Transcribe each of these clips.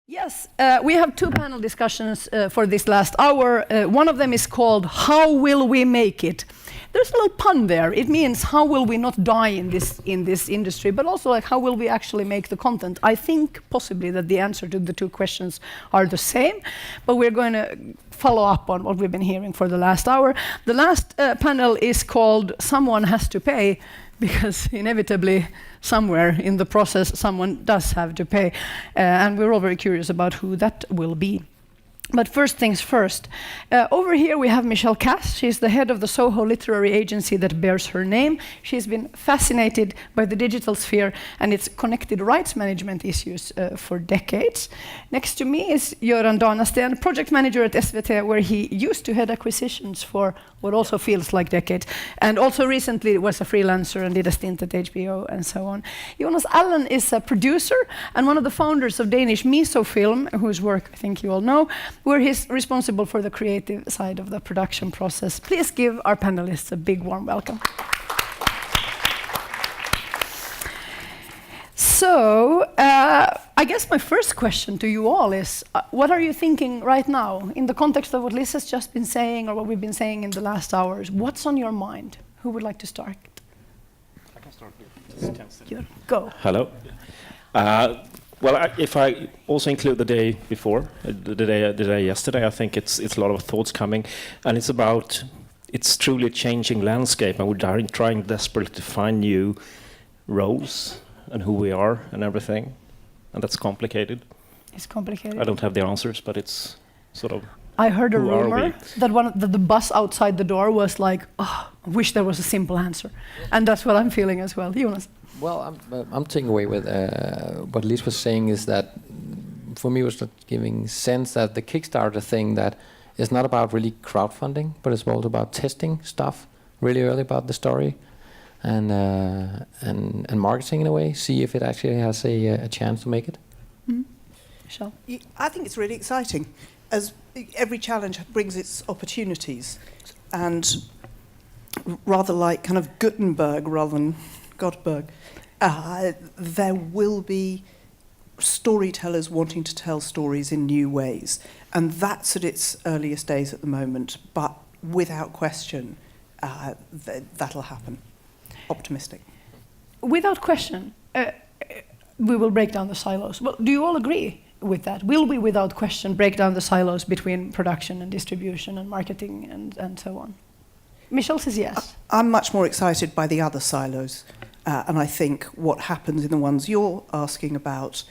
Yes, we have two panel discussions for this last hour. One of them is called "How Will We Make It?" There's a little pun there. It means how will we not die in this industry, but also like how will we actually make the content. I think possibly that the answer to the two questions are the same, but we're going to follow up on what we've been hearing for the last hour. The last panel is called "Someone Has to Pay," because inevitably somewhere in the process someone does have to pay, and we're all very curious about who that will be. But first things first, over here we have Michelle Cass. She's the head of the Soho literary agency that bears her name. She's been fascinated by the digital sphere and its connected rights management issues for decades. Next to me is Göran Danasten, project manager at SVT, where he used to head acquisitions for what also feels like decades, and also recently was a freelancer and did a stint at HBO and so on. Jonas Allen is a producer and one of the founders of Danish Miso Film, whose work I think you all know, where he's responsible for the creative side of the production process. Please give our panelists a big warm welcome. So, I guess my first question to you all is, what are you thinking right now in the context of what Liz has just been saying or what we've been saying in the last hours? What's on your mind? Who would like to start? I can start with Go. Hello. Well, if I also include the day before, the day yesterday, I think it's a lot of thoughts coming, and it's truly a changing landscape, and we're trying desperately to find new roles and who we are and everything, and that's complicated. It's complicated. I don't have the answers, but it's sort of. I heard a rumor that the bus outside the door was like, "Oh, I wish there was a simple answer," and that's what I'm feeling as well. Jonas. Well, I'm taking away with what Liz was saying is that for me was not giving sense that the Kickstarter thing that is not about really crowdfunding, but it's more about testing stuff really early about the story and marketing in a way, see if it actually has a chance to make it. Mm-hmm. Michelle? I think it's really exciting, as every challenge brings its opportunities, and rather like kind of Gutenberg rather than Godberg, there will be storytellers wanting to tell stories in new ways, and that's at its earliest days at the moment, but without question that'll happen. Optimistic. Without question, we will break down the silos. Well, do you all agree with that? Will we, without question, break down the silos between production and distribution and marketing and so on? Michelle says yes. I'm much more excited by the other silos, and I think what happens in the ones you're asking about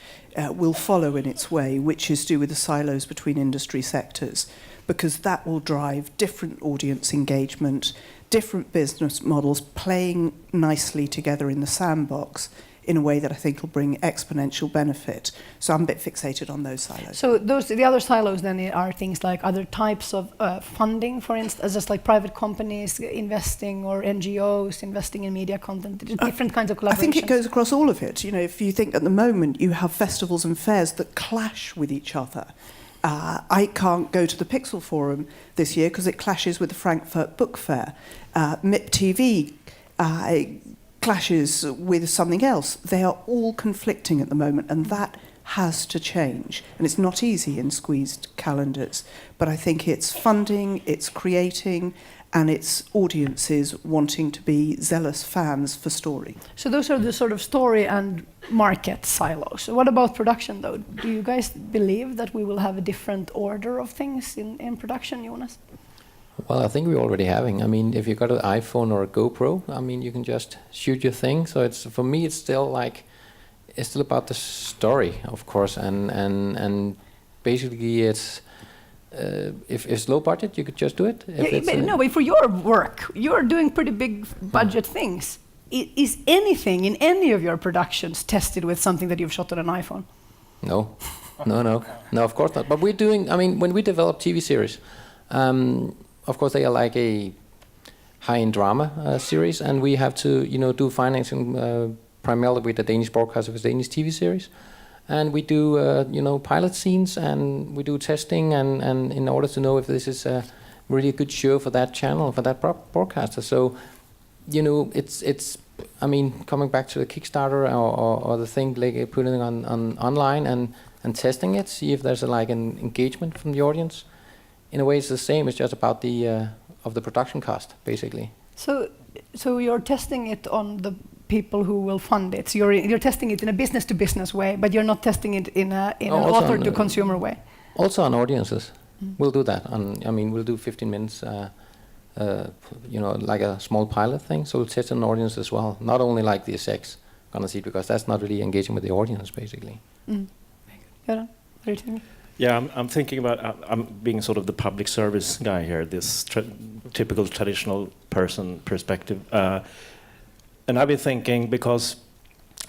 will follow in its way, which is to do with the silos between industry sectors, because that will drive different audience engagement, different business models playing nicely together in the sandbox in a way that I think will bring exponential benefit. So I'm a bit fixated on those silos. So the other silos then are things like other types of funding, for instance, just like private companies investing or NGOs investing in media content, different kinds of collaborations. I think it goes across all of it. You know, if you think at the moment you have festivals and fairs that clash with each other. I can't go to the Pixel Forum this year because it clashes with the Frankfurt Book Fair. MIP TV clashes with something else. They are all conflicting at the moment, and that has to change. And it's not easy in squeezed calendars, but I think it's funding, it's creating, and it's audiences wanting to be zealous fans for story. So those are the sort of story and market silos. So what about production, though? Do you guys believe that we will have a different order of things in production, Jonas? Well, I think we're already having. I mean, if you've got an iPhone or a GoPro, I mean, you can just shoot your thing. So it's, for me, it's still about the story, of course, and basically it's if it's low budget, you could just do it. But for your work, you're doing pretty big budget things. Is anything in any of your productions tested with something that you've shot on an iPhone? No, of course not. But we're doing. I mean, when we develop TV series. Of course, they are like a high-end drama series, and we have to, do financing primarily with the Danish broadcaster of the Danish TV series, and we do, pilot scenes, and we do testing, and in order to know if this is a really good show for that channel, for that broadcaster. So, it's. I mean, coming back to the Kickstarter or the thing like putting on online and and testing it, see if there's like an engagement from the audience. In a way, it's the same. It's just about the of the production cost, basically. So you're testing it on the people who will fund it. So you're testing it in a business-to-business way, but you're not testing it in an author-to-consumer way. Also on audiences, we'll do that. We'll do 15 minutes, like a small pilot thing. So we'll test an audience as well, not only like the execs gonna see it, because that's not really engaging with the audience, basically. Göran, what are you thinking? Yeah, I'm thinking about, I'm being sort of the public service guy here, this typical traditional person perspective. And I've been thinking, because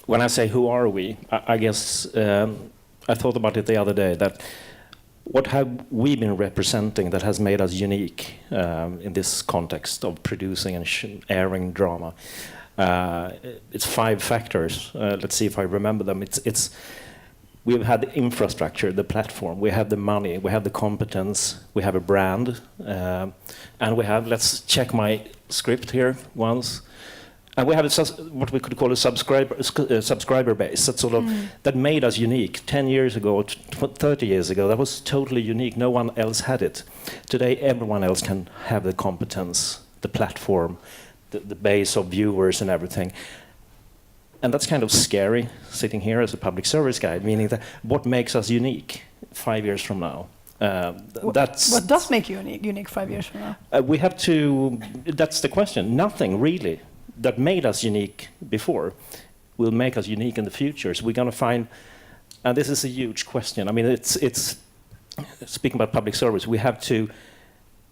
when I say who are we, I guess I thought about it the other day, that what have we been representing that has made us unique in this context of producing and airing drama? It's 5 factors. Let's see if I remember them. We've had the infrastructure, the platform, we have the money, we have the competence, we have a brand, and we have, let's check my script here once, and we have what we could call a subscriber base that sort of that made us unique. 10 years ago, 30 years ago, that was totally unique. No one else had it. Today, everyone else can have the competence, the platform, the base of viewers and everything. And that's kind of scary, sitting here as a public service guy, meaning that what makes us unique 5 years from now? What does make you unique 5 years from now? We have to, that's the question. Nothing really that made us unique before will make us unique in the future. So we're going to find, and this is a huge question. I mean, it's speaking about public service, we have to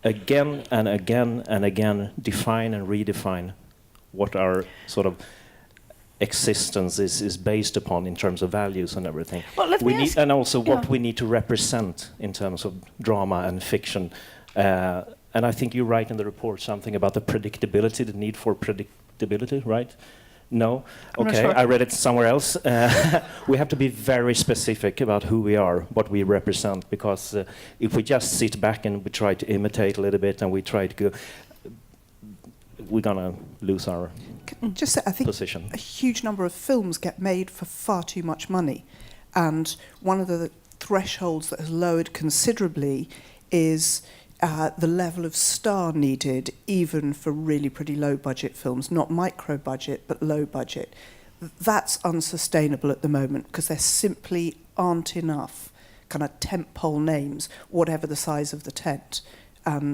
again and again and again define and redefine what our sort of existence is based upon in terms of values and everything. Well, let me ask, and also what we need to represent in terms of drama and fiction. And I think you write in the report something about the predictability, the need for predictability, right? No? Okay, sure. I read it somewhere else. We have to be very specific about who we are, what we represent, because if we just sit back and we try to imitate a little bit and we try to go, we're going to lose our I think position. A huge number of films get made for far too much money. And one of the thresholds that has lowered considerably is the level of star needed, even for really pretty low-budget films, not micro-budget, but low-budget. That's unsustainable at the moment, because there simply aren't enough kind of tentpole names, whatever the size of the tent.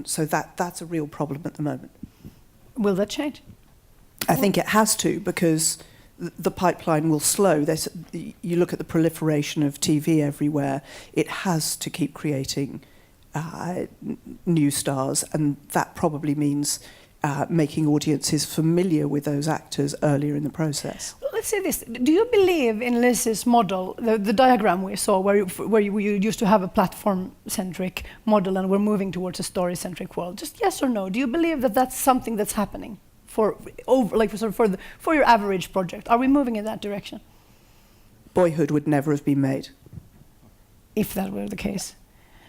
So that's a real problem at the moment. Will that change? I think it has to, because the pipeline will slow. You look at the proliferation of TV everywhere, it has to keep creating new stars, and that probably means making audiences familiar with those actors earlier in the process. Well, let's say this. Do you believe in Liz's model, the diagram we saw, where you used to have a platform-centric model and we're moving towards a story-centric world? Just yes or no. Do you believe that that's something that's happening for your average project? Are we moving in that direction? Boyhood would never have been made. If that were the case.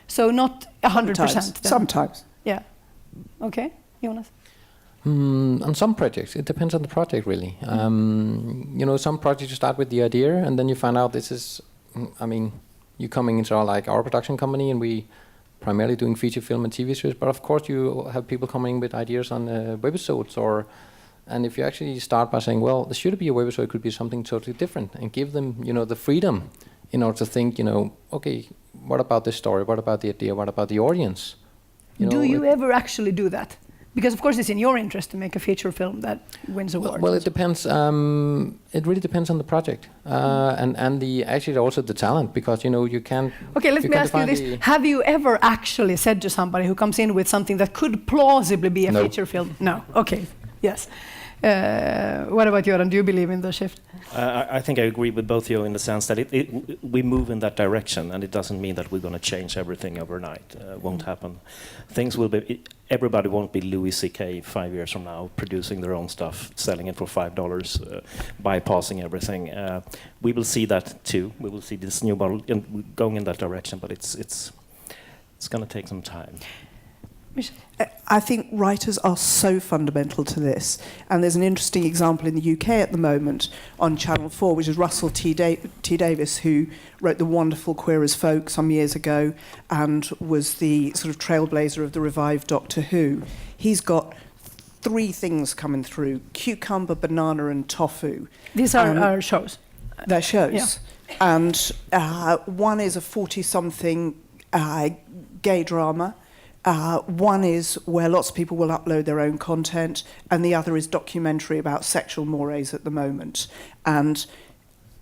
So not 100%. Sometimes. Yeah. Okay, Jonas? On some projects, it depends on the project, really. Some projects you start with the idea, and then you find out this is, you coming into our production company, and we primarily doing feature film and TV series, but of course you have people coming with ideas on webisodes, and if you actually start by saying, well, there should be a webisode, it could be something totally different, and give them, the freedom in order to think, okay, what about this story? What about the idea? What about the audience? Do you ever actually do that? Because, of course, it's in your interest to make a feature film that wins awards. Well, it depends. It really depends on the project, and actually also the talent, because you can't. Okay, let me ask you this: have you ever actually said to somebody who comes in with something that could plausibly be a feature film? No. Okay. Yes. What about Göran? Do you believe in the shift? I think I agree with both of you in the sense that we move in that direction, and it doesn't mean that we're going to change everything overnight. Won't happen. Things will be. Everybody won't be Louis C.K. 5 years from now, producing their own stuff, selling it for $5, bypassing everything. We will see that too. We will see this new model going in that direction, but it's going to take some time. Michelle? I think writers are so fundamental to this. And there's an interesting example in the UK at the moment on Channel 4, which is Russell T. Davies, who wrote the wonderful Queer as Folk some years ago and was the sort of trailblazer of the revived Doctor Who. He's got 3 things coming through: cucumber, banana and tofu. These are our shows. They're shows. Yeah. And one is a 40-something gay drama. One is where lots of people will upload their own content, and the other is documentary about sexual mores at the moment. And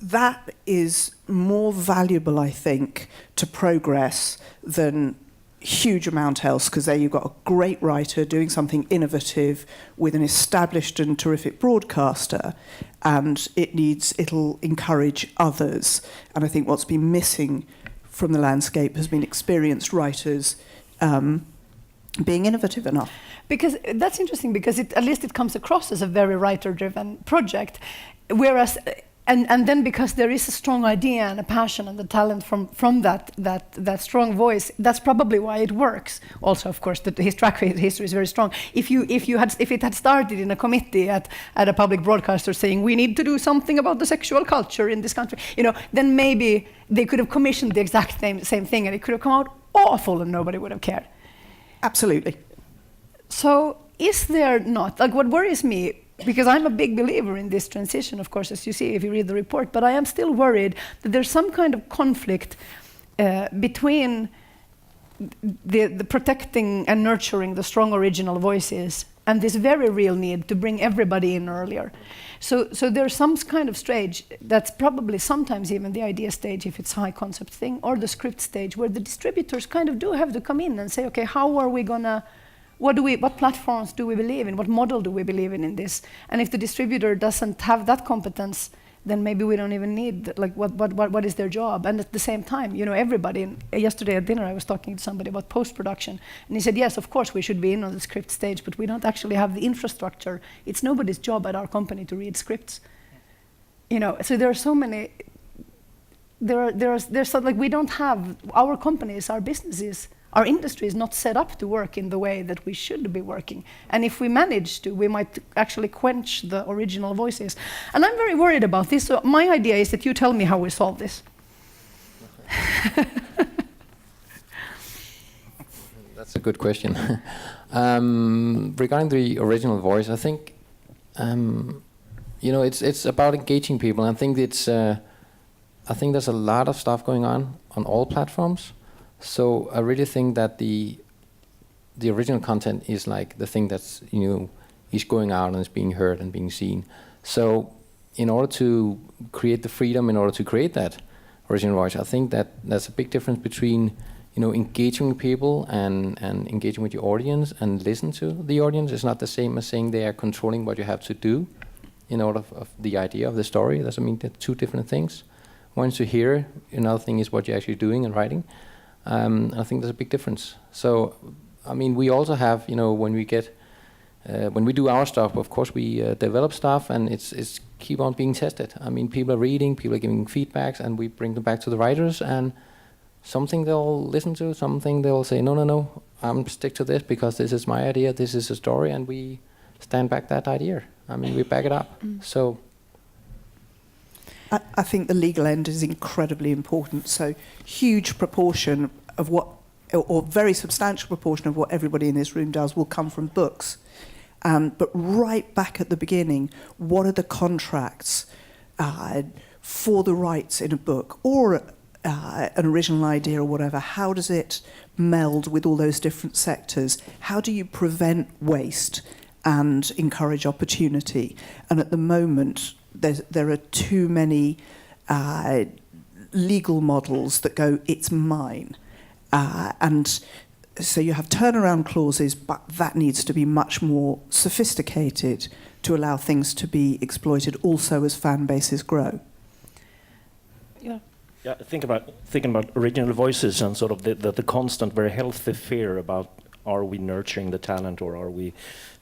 that is more valuable, I think, to progress than huge amount else, because there you've got a great writer doing something innovative with an established and terrific broadcaster, and it'll encourage others. And I think what's been missing from the landscape has been experienced writers being innovative enough. Because that's interesting, because at least it comes across as a very writer-driven project, whereas and then because there is a strong idea and a passion and the talent from that strong voice, that's probably why it works. Also, of course, his track history is very strong. If it had started in a committee at a public broadcaster saying we need to do something about the sexual culture in this country, then maybe they could have commissioned the exact same thing, and it could have come out awful and nobody would have cared. Absolutely. So is there not, what worries me, because I'm a big believer in this transition, of course, as you see if you read the report, but I am still worried that there's some kind of conflict between the protecting and nurturing the strong original voices and this very real need to bring everybody in earlier. So there's some kind of stage that's probably sometimes even the idea stage if it's high concept thing, or the script stage, where the distributors kind of do have to come in and say, okay, how are we gonna, what platforms do we believe in? What model do we believe in this? And if the distributor doesn't have that competence, then maybe we don't even need, what is their job? And at the same time, everybody, yesterday at dinner I was talking to somebody about post-production, and he said, yes, of course we should be in on the script stage, but we don't actually have the infrastructure. It's nobody's job at our company to read scripts. So there are so many, there's we don't have, our companies, our businesses, our industry is not set up to work in the way that we should be working. And if we manage to, we might actually quench the original voices. And I'm very worried about this. So my idea is that you tell me how we solve this. That's a good question. Regarding the original voice, I think it's about engaging people. I think I think there's a lot of stuff going on all platforms. So I really think that the original content is like the thing that's is going out and is being heard and being seen. So in order to create the freedom, in order to create that original voice, I think that there's a big difference between engaging with people and engaging with your audience and listen to the audience. It's not the same as saying they are controlling what you have to do in order of the idea of the story. They're 2 different things. One is to hear, another thing is what you're actually doing and writing. I think there's a big difference. So, we also have, when we do our stuff, of course, we develop stuff, and it's keep on being tested. People are reading, people are giving feedbacks, and we bring them back to the writers, and something they'll listen to, something they'll say, no, I'm stick to this because this is my idea, this is a story, and we stand back that idea. We back it up. So. I think the legal end is incredibly important. So huge proportion of or very substantial proportion of what everybody in this room does will come from books. But right back at the beginning, what are the contracts for the rights in a book or an original idea or whatever? How does it meld with all those different sectors? How do you prevent waste and encourage opportunity? And at the moment, there are too many legal models that go, it's mine. And so you have turnaround clauses, but that needs to be much more sophisticated to allow things to be exploited also as fan bases grow. Yeah, thinking about original voices and sort of the constant, very healthy fear about, are we nurturing the talent or are we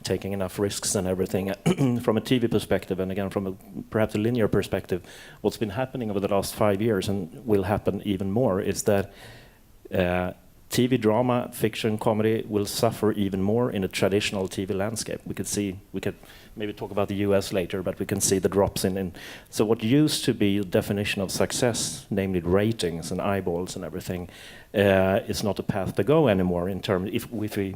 taking enough risks and everything? From a TV perspective, and again from perhaps a linear perspective, what's been happening over the last 5 years and will happen even more is that TV drama, fiction, comedy will suffer even more in a traditional TV landscape. We could maybe talk about the US later, but we can see the drops in. So what used to be the definition of success, namely ratings and eyeballs and everything, is not a path to go anymore in terms, if we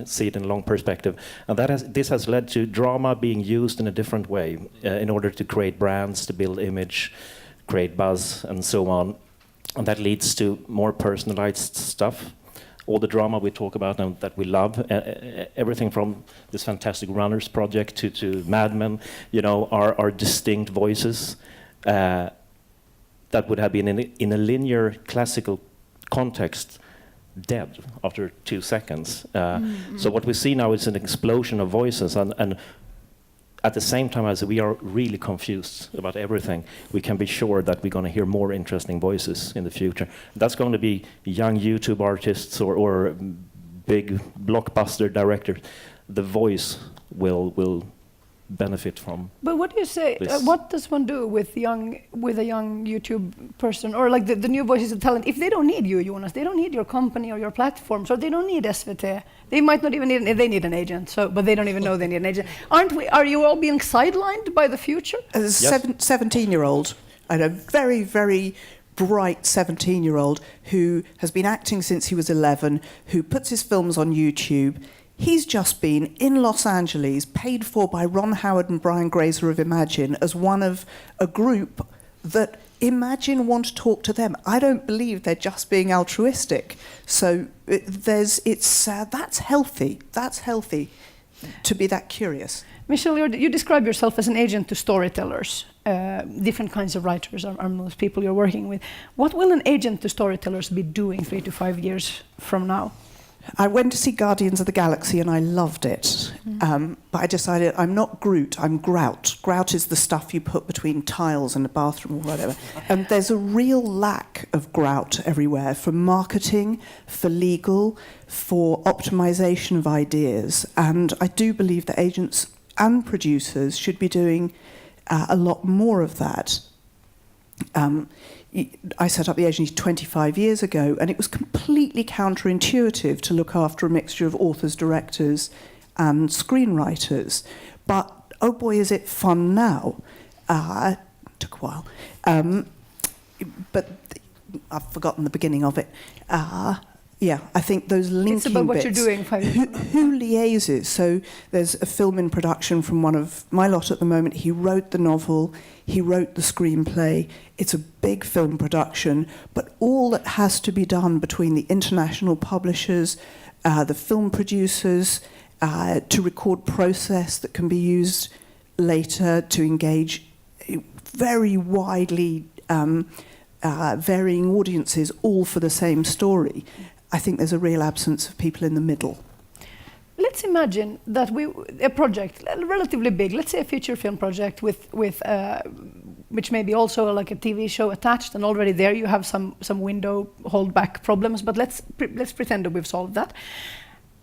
see it in a long perspective. And this has led to drama being used in a different way in order to create brands, to build image, create buzz, and so on. And that leads to more personalized stuff. All the drama we talk about and that we love, everything from this fantastic Runners project to Mad Men, are distinct voices that would have been in a linear classical context dead after 2 seconds. So what we see now is an explosion of voices, and at the same time as we are really confused about everything, we can be sure that we're going to hear more interesting voices in the future. That's going to be young YouTube artists or big blockbuster directors. The voice will benefit from. But what do you say? What does one do with a young YouTube person, or like the new voices of talent? If they don't need you, Jonas, they don't need your company or your platforms, or they don't need SVT. They might not even need. They need an agent. But they don't even know they need an agent. Aren't we? Are you all being sidelined by the future? As a 17-year-old, I know, very, very bright 17-year-old who has been acting since he was 11, who puts his films on YouTube. He's just been in Los Angeles, paid for by Ron Howard and Brian Grazer of Imagine as one of a group that Imagine want to talk to them. I don't believe they're just being altruistic. So that's healthy. That's healthy to be that curious. Michelle, you describe yourself as an agent to storytellers. Different kinds of writers are most people you're working with. What will an agent to storytellers be doing 3 to 5 years from now? I went to see Guardians of the Galaxy and I loved it. But I decided I'm not Groot, I'm Grout. Grout is the stuff you put between tiles in a bathroom or whatever. And there's a real lack of Grout everywhere for marketing, for legal, for optimization of ideas. And I do believe that agents and producers should be doing a lot more of that. I set up the agency 25 years ago, and it was completely counterintuitive to look after a mixture of authors, directors, and screenwriters. But, oh boy, is it fun now. It took a while. But I've forgotten the beginning of it. Yeah, I think those linking bits. It's about what bits, you're doing. Who liaises? So there's a film in production from one of my lot at the moment. He wrote the novel, he wrote the screenplay. It's a big film production, but all that has to be done between the international publishers, the film producers, to record process that can be used later to engage very widely varying audiences, all for the same story. I think there's a real absence of people in the middle. Let's imagine that a project, relatively big, let's say a feature film project with which may be also like a TV show attached, and already there you have some window holdback problems, but let's pretend that we've solved that.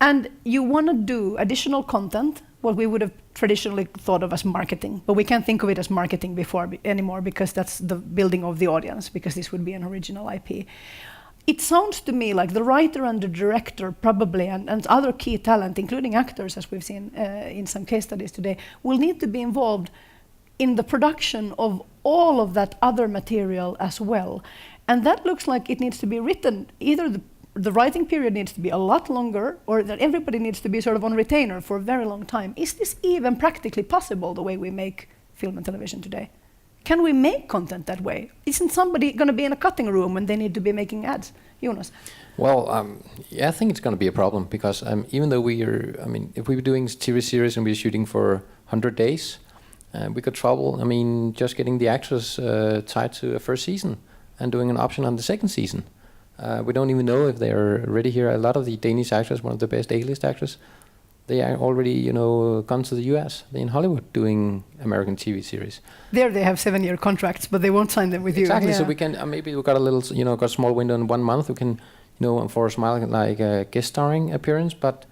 And you want to do additional content, what we would have traditionally thought of as marketing, but we can't think of it as marketing anymore because that's the building of the audience, because this would be an original IP. It sounds to me like the writer and the director probably, and other key talent, including actors, as we've seen in some case studies today, will need to be involved in the production of all of that other material as well. And that looks like it needs to be written, either the writing period needs to be a lot longer, or that everybody needs to be sort of on retainer for a very long time. Is this even practically possible, the way we make film and television today? Can we make content that way? Isn't somebody going to be in a cutting room when they need to be making ads? Jonas? Well, yeah, I think it's going to be a problem because even though if we were doing TV series and we were shooting for 100 days, we could trouble, just getting the actors tied to a first season and doing an option on the second season. We don't even know if they're ready here. A lot of the Danish actors, one of the best A-list actors, they are already, gone to the US. They're in Hollywood doing American TV series. There they have 7-year contracts, but they won't sign them with you. Exactly. Yeah. So we can maybe we got a little, got a small window in 1 month. We can, for a smile like a guest starring appearance. But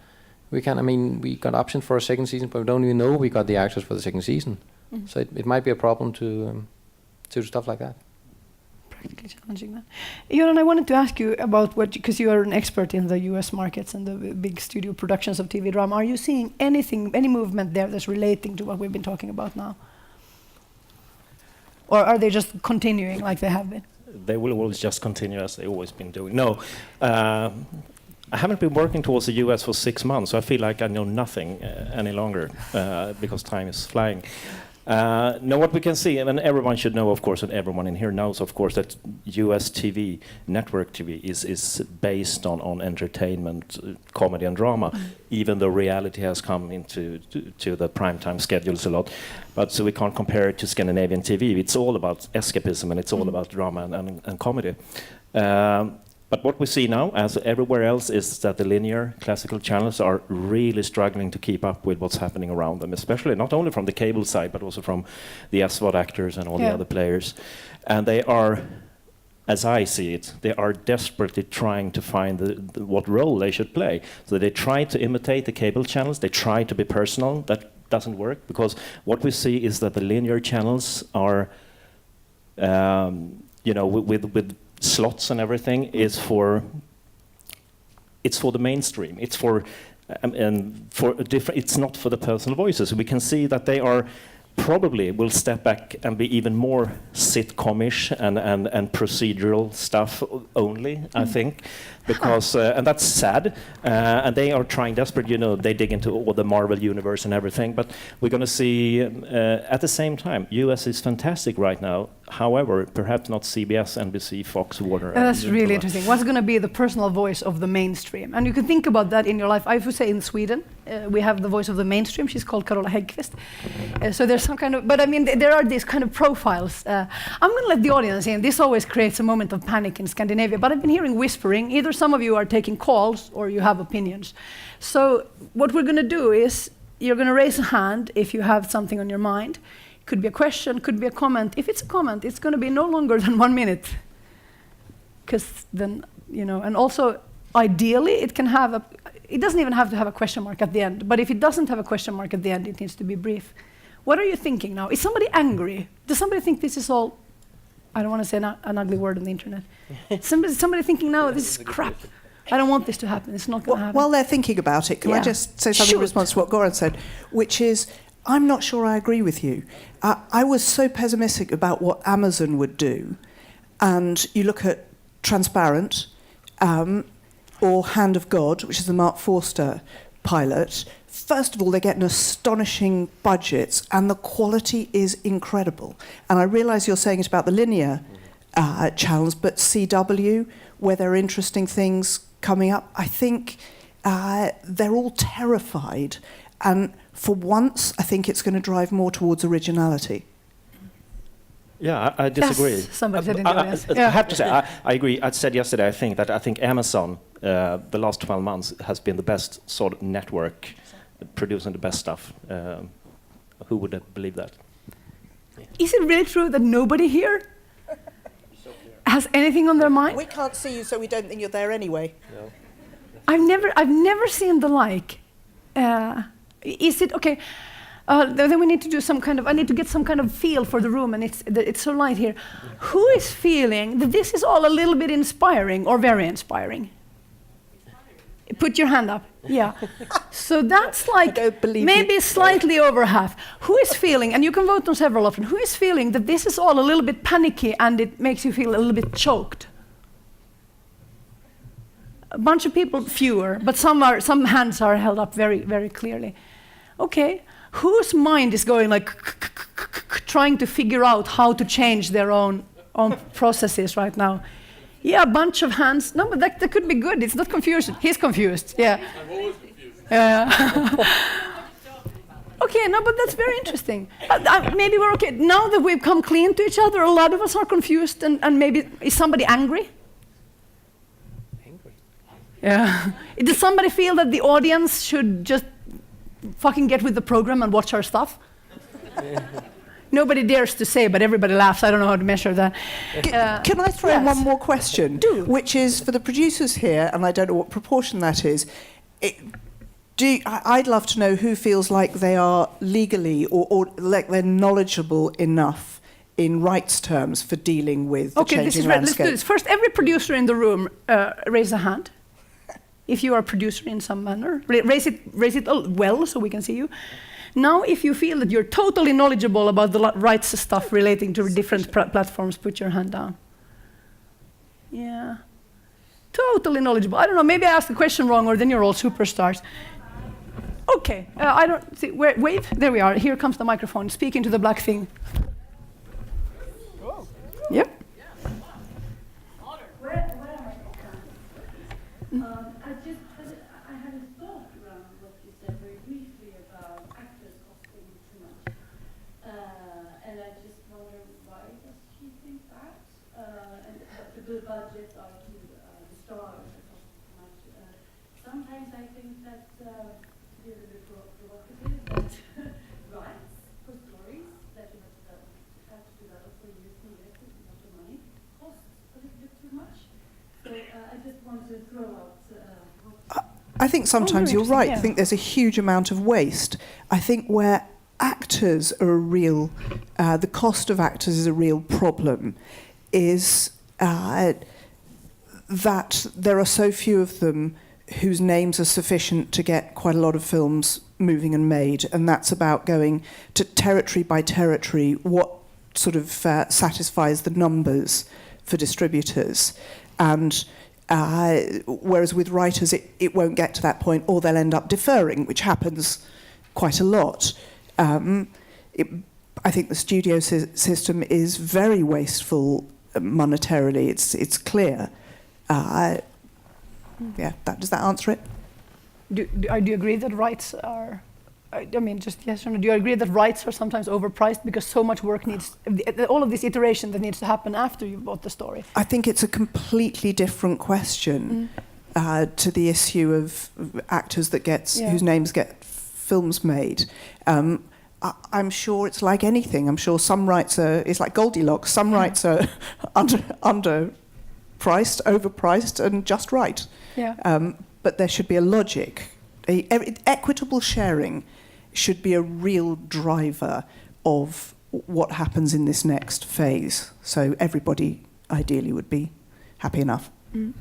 we can. We got option for a second season, but we don't even know we got the actors for the second season. Mm-hmm. So it might be a problem to do stuff like that. practically challenging that. Joran, I wanted to ask you about because you are an expert in the US markets and the big studio productions of TV drama. Are you seeing any movement there that's relating to what we've been talking about now? Or are they just continuing like they have been? They will always just continue as they've always been doing. No, I haven't been working towards the US for 6 months, so I feel like I know nothing any longer because time is flying. No, what we can see, and everyone should know, of course, and everyone in here knows, of course, that US TV, network TV, is based on entertainment, comedy and drama, even though reality has come into to the primetime schedules a lot. But so we can't compare it to Scandinavian TV. It's all about escapism and it's all about drama and comedy. But what we see now, as everywhere else, is that the linear classical channels are really struggling to keep up with what's happening around them, especially not only from the cable side, but also from the SVOD actors and all the other players. And they are, as I see it, they are desperately trying to find what role they should play. So they try to imitate the cable channels. They try to be personal. That doesn't work, because what we see is that the linear channels are, with slots and everything, it's for the mainstream. It's for it's not for the personal voices. We can see that they are probably will step back and be even more sitcomish and procedural stuff only, I think, because and that's sad. And they are trying desperate. They dig into all the Marvel universe and everything. But we're going to see at the same time, US is fantastic right now. However, perhaps not CBS, NBC, Fox, Warner. That's really interesting. What's going to be the personal voice of the mainstream? And you can think about that in your life. I would say in Sweden, we have the voice of the mainstream. She's called Carola Häggkvist. So there's some kind of, but I mean, there are these kind of profiles. I'm going to let the audience in. This always creates a moment of panic in Scandinavia, but I've been hearing whispering. Either some of you are taking calls or you have opinions. So what we're going to do is you're going to raise a hand if you have something on your mind. Could be a question, could be a comment. If it's a comment, it's going to be no longer than 1 minute. Because then, and also ideally it can have it doesn't even have to have a question mark at the end. But if it doesn't have a question mark at the end, it needs to be brief. What are you thinking now? Is somebody angry? Does somebody think this is all, I don't want to say an ugly word on the internet. somebody thinking now, this is crap. I don't want this to happen. It's not going to happen. While they're thinking about it, can I just say something in response to what Goran said, which is, I'm not sure I agree with you. I was so pessimistic about what Amazon would do. And you look at Transparent or Hand of God, which is the Mark Forster pilot. First of all, they get an astonishing budget, and the quality is incredible. And I realise you're saying it about the linear channels, but CW, where there are interesting things coming up, I think they're all terrified. And for once, I think it's going to drive more towards originality. Yeah, I disagree. Yes, somebody said in the audience. I have to say, I agree. I said yesterday, I think Amazon, the last 12 months, has been the best sort of network, producing the best stuff. Who would have believed that? Is it really true that nobody here has anything on their mind? We can't see you, so we don't think you're there anyway. No. I've never seen the like. Is it okay? Then we need to do some kind of. I need to get some kind of feel for the room, and it's so light here. Who is feeling that this is all a little bit inspiring or very inspiring? Put your hand up. Yeah. So that's like maybe slightly over half. Who is feeling, and you can vote on several options, who is feeling that this is all a little bit panicky and it makes you feel a little bit choked? A bunch of people, fewer, but some hands are held up very, very clearly. Okay. Whose mind is going like trying to figure out how to change their own processes right now? Yeah, a bunch of hands. No, but that could be good. It's not confusion. He's confused. Yeah. I'm always confused. Okay, no, but that's very interesting. Maybe we're okay. Now that we've come clean to each other, a lot of us are confused, and maybe, is somebody angry? Angry? Yeah. Does somebody feel that the audience should just fucking get with the program and watch our stuff? Nobody dares to say, but everybody laughs. I don't know how to measure that. Can I throw in one more question? Do. Which is for the producers here, and I don't know what proportion that is. I'd love to know who feels like they are legally or like they're knowledgeable enough in rights terms for dealing with the Okay, this changing is right. Let's do landscape? this. First, every producer in the room, raise a hand. If you are a producer in some manner, raise it well so we can see you. Now, if you feel that you're totally knowledgeable about the rights stuff relating to different platforms, put your hand down. Yeah. Totally knowledgeable. I don't know, maybe I asked the question wrong, or then you're all superstars. Okay, I don't see, wave, there we are, here comes the microphone, speak into the black thing. Oh. Yep. Where am I had a thought around what you said very briefly about actors costing too much. And I just wonder, why does she think that? And the good budgets are to the stars that cost too much. Sometimes I think that provocative that rights for stories that you have to develop for years and years with a lot of money costs a little bit too much. So I just want to throw out. I think sometimes you're right. Yeah. I think there's a huge amount of waste. I think where actors are the cost of actors is a real problem, is that there are so few of them whose names are sufficient to get quite a lot of films moving and made, and that's about going to territory by territory, what sort of satisfies the numbers for distributors. And whereas with writers, it won't get to that point, or they'll end up deferring, which happens quite a lot. I think the studio system is very wasteful monetarily. It's clear. Yeah, does that answer it? Do you agree that rights are, I mean, just yes or no, do you agree that rights are sometimes overpriced because so much work needs, all of this iteration that needs to happen after you've bought the story? I think it's a completely different question to the issue of actors that whose names get films made. I'm sure it's like anything. I'm sure some rights it's like Goldilocks. Some rights are underpriced, overpriced, and just right. Yeah. But there should be a logic. Equitable sharing should be a real driver of what happens in this next phase. So everybody ideally would be happy enough. Mm.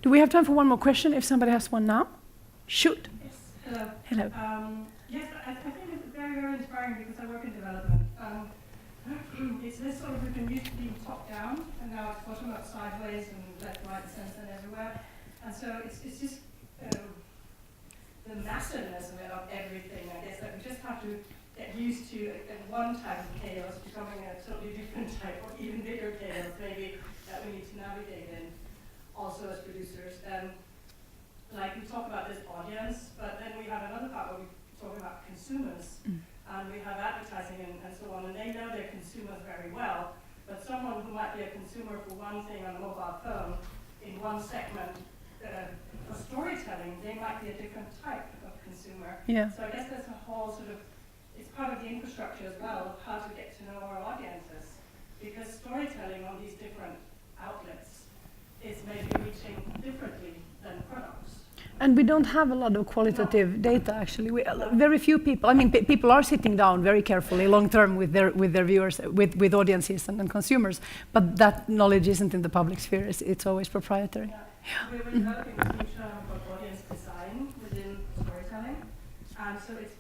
Do we have time for one more question? If somebody has one now, shoot. Yes, hello. Hello. Yes, I think it's very, very inspiring because I work in development. It's this sort of, it used to be top down, and now it's bottom up, sideways, and left, right, centre, and everywhere. And so it's just the massiveness of everything, I guess, that we just have to get used to one type of chaos becoming a totally different type, or even bigger chaos, maybe, that we need to navigate in, also as producers. Like we talk about this audience, but then we have another part where we talk about consumers, and we have advertising and so on, and they know their consumers very well, but someone who might be a consumer for one thing on a mobile phone in one segment, for storytelling, they might be a different type of consumer. Yeah. So I guess there's a whole sort of, it's part of the infrastructure as well of how to get to know our audiences, because storytelling on these different outlets is maybe reaching differently than products. And we don't have a lot of qualitative data, actually. Very few people. I mean, people are sitting down very carefully, long term, with their viewers, with audiences and consumers. But that knowledge isn't in the public sphere. It's always proprietary. Yeah. We're developing a new term called audience design within storytelling, and so it's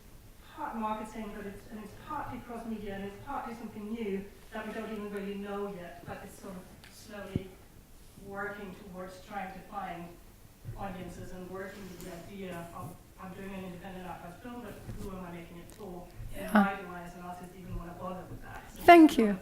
part marketing, but it's partly cross media, and it's partly something new that we don't even really know yet. But it's sort of slowly working towards trying to find audiences and working with the idea of, I'm doing an independent archive film, but who am I making it for? And why do I as an artist even want to bother with that? So Thank you.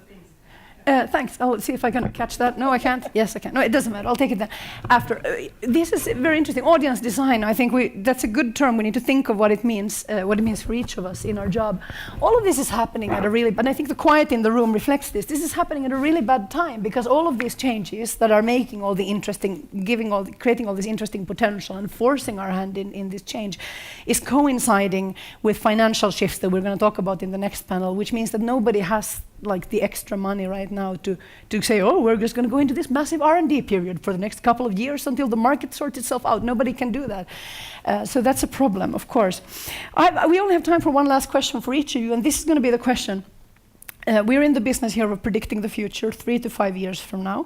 Thanks. I'll see if I can catch that. No, I can't. Yes, I can. No, it doesn't matter. I'll take it then. After. This is very interesting. Audience design. I think that's a good term. We need to think of what it means for each of us in our job. All of this is happening at a really, but I think the quiet in the room reflects this. This is happening at a really bad time because all of these changes that are making all the interesting, creating all this interesting potential and forcing our hand in this change is coinciding with financial shifts that we're going to talk about in the next panel, which means that nobody has like the extra money right now to say, oh, we're just going to go into this massive R&D period for the next couple of years until the market sorts itself out. Nobody can do that. So that's a problem, of course. We only have time for one last question for each of you, and this is going to be the question. We're in the business here of predicting the future 3 to 5 years from now.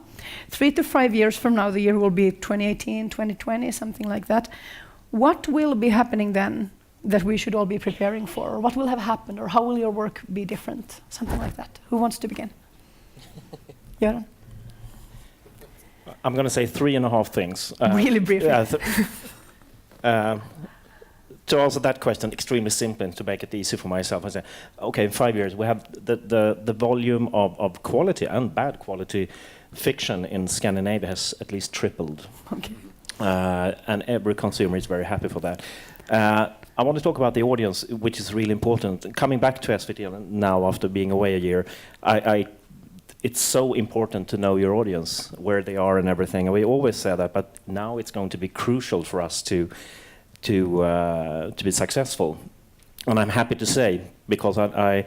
3 to 5 years from now, the year will be 2018, 2020, something like that. What will be happening then that we should all be preparing for? Or what will have happened? Or how will your work be different? Something like that. Who wants to begin? Göran? I'm going to say 3.5 things. Really briefly. To answer that question extremely simply, and to make it easy for myself, I say, okay, in 5 years we have the volume of quality and bad quality fiction in Scandinavia has at least tripled. Okay. And every consumer is very happy for that. I want to talk about the audience, which is really important. Coming back to SVT now after being away a year, it's so important to know your audience, where they are and everything. And we always say that, but now it's going to be crucial for us to be successful. And I'm happy to say, because I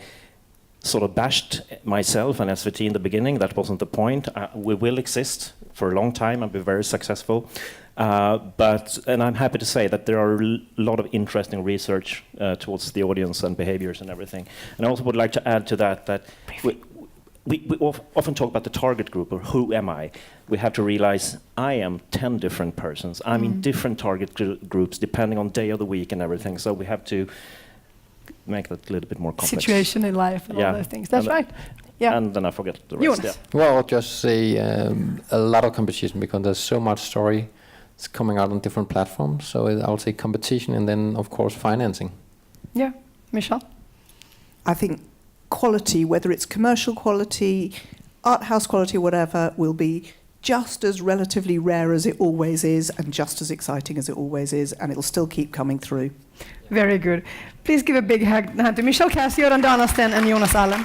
sort of bashed myself and SVT in the beginning, that wasn't the point. We will exist for a long time and be very successful. And I'm happy to say that there are a lot of interesting research towards the audience and behaviors and everything. And I also would like to add to that we often talk about the target group, or who am I? We have to realize I am 10 different persons. I'm in different target groups depending on day of the week and everything. So we have to make that a little bit more complex. Situation in life and all those things. That's right. Yeah. And then I forget the rest. Jonas. Yeah. Well, I'll just say a lot of competition, because there's so much story that's coming out on different platforms. So I'll say competition, and then of course financing. Yeah. Michelle? I think quality, whether it's commercial quality, art house quality, whatever, will be just as relatively rare as it always is, and just as exciting as it always is, and it'll still keep coming through. Very good. Please give a big hand to Michelle Cass, Göran Danasten, and Jonas Allen.